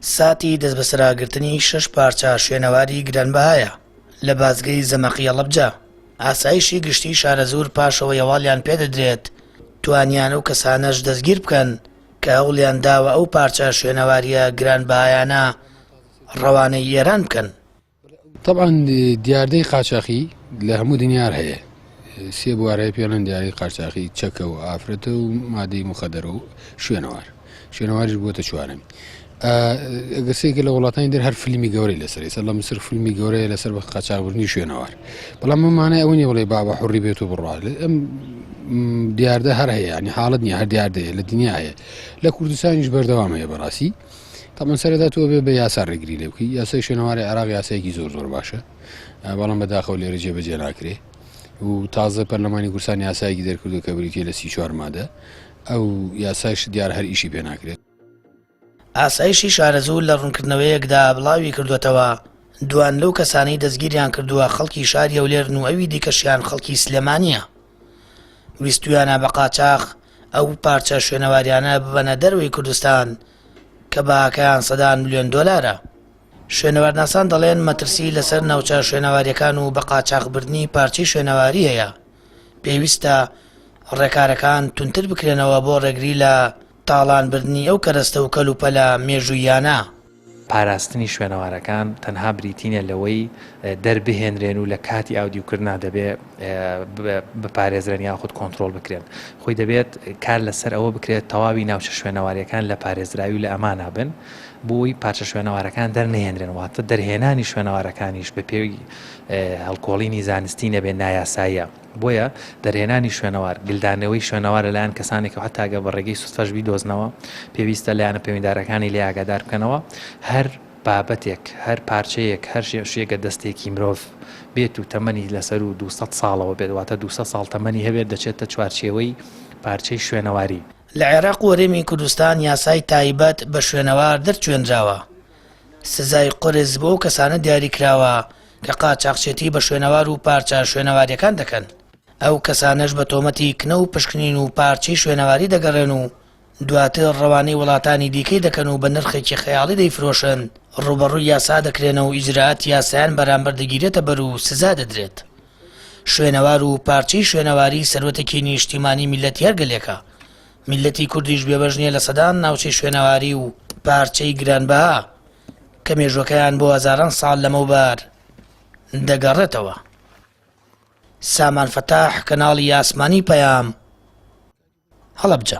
ساتی دەست بەسەراگرتنی 6 پارچە شوێنەواری گرانبەهایە لە بازگەی زەمەقی هەڵەبجە. ئاسایشی گشتی شارەزور پاشەوە هەواڵیان پێدەدرێت توانیان ئەو کەسانەش دەستگیر بکەن کە هەوڵیان داوە ئەو پارچە شوێنەواریە گرانبەهایانە ڕەوانەی ئێران بکەن. طبعا دیاردەی قاچاقی لە هەموو دنیار هەیە. سێ بوارەیە پێڵەن دیارەی قاچاقی چەکە و ئافرەتە و مادەی مخەدەرە و شوێنەواریش بووەتە چوارەمی. گەسێکە لە وڵاتانی دەر هەر فیلمی گەورەی لەسەر ئێستا لە مسر فیلمی گەورەیە لەسەر بە قاچاقبردنی شوێنەوار. بەڵام ممانای ئەوە نیە بڵێ بابە حوڕی بێت و بڕوا ئەم دیاردە هەر هەیە، ینی حاڵەت نییە، هەر دیاردەیە لە دنیا هەیە. لە کوردستانیش بەردەوام هەیە بەڕاستی. تامان سەرەتا تۆ بێ بە یاسا ڕێگری لێ بکەی. یاسای شوێنەواری عێراق یاسایەکی زۆر باشە، بەڵام بەداخەوە لێرە جێبەجێ ناکرێ و تازە پەرلەمانی کوردستان یاسایەکی دەرکردو کە بریتیە لە 34 مادە. ئەو یاسایش دیار هەر ئیشی پێ ناکرێت. ئاسایشی شارەزوو لە ڕوونکردنەوەیەکدا بڵاوی کردوێتەوە دوان لەو کەسانەی دەستگیریان کردووە خەڵکی شاری هەولێرن و ئەوی دیکەشیان خەڵکی سلێمانیە. ویستویانە بە قاچاق ئەو پارچە شوێنەواریانە ببەنە دەروی کوردستان کە بەهاکەیان سەدان ملیۆن دۆلارە. شوێنەوارناسان دەڵێن مەترسی لەسەر ناوچە شوێنەواریەکان و بە قاچاقبردنی پارچەی شوێنەواری هەیە. پێویستە ڕێکارەکان تونتر بکرێنەوە بۆ ڕێگری لە تاڵانبردنی ئەو کەرەستە و کەلوپەلە مێژوویانە. پاراستنی شوێنەوارەکان تەنها بریتینە لەوەی دەربهێنرێن و لە کاتی ئاودیوکردنا دەبێت بپارێزرێن یاخود کۆنتترۆل بکرێن. خۆی دەبێت کار لەسەر ئەوە بکرێت تەواوی ناوچە شوێنەواریەکان لە پارێزراوی و لە ئەمانە بن بۆی پارچە شوێنەوارەکان دەرنەهێنرێن، واتە دەرهێنانی شوێنەوارەکانیش بە پێوی هەڵکۆڵینی زانستی نەبێت نایاساییە. بۆیە دەرهێنانی شوێنەوار گلدانەوەی شوێنەوارە لایەن کەسانێک و حتاگە بە ڕێگەی سوستفەش بیدۆزنەوە پێویستە لایەنە پەیوەنددارەکانی لێ ئاگادار بکەنەوە هەر بابەتێک هەر پارچەیەک هەر شێگە دەستێکی مرۆڤ بێت و تەمەنی لەسەر و 200 ساڵەوە بێت، واتە 200 ساڵ تەمەنی هەبێت دەچێتە چوارچێوەی پارچەی شوێنەواری. لە عێراق و هەرێمی کوردستان یاسای تایبەت بە شوێنەوار دەرچوێنراوە. سزای قرس بۆ کەسانە دیاری کراوە کە قاچاقچێتی بە شوێنەوار و پارچە شوێنەواریەکان دەکەن. ئەو کەسانەش بە تۆمەتی کنە و پشکنین و پارچەی شوێنەواری دەگەڕێن و دواتر ڕەوانەی وڵاتانی دیکەی دەکەن و بە نرخێکی خەیاڵی دەیفرۆشن. ڕوبەڕووی یاسا دەکرێنەوە و ئیجراعات یاسایان بەرامبەر دەگیرێتە بەر و سزا دەدرێت. شوێنەوار و پارچەی شوێنەواری سەرۆتێکی نیشتیمانی میلەتی هەرگەلێکە. میلەتی کوردیش بێبەش نییە لە سەدان ناوچەی شوێنەواری و پارچەی گرانبەها کە مێژوەکەیان بۆ هەزاران ساڵ لەمەوبار دەگەڕێتەوە. سامان فەتاح، کەناڵی ئاسمانی پەیام، هەڵەبجە.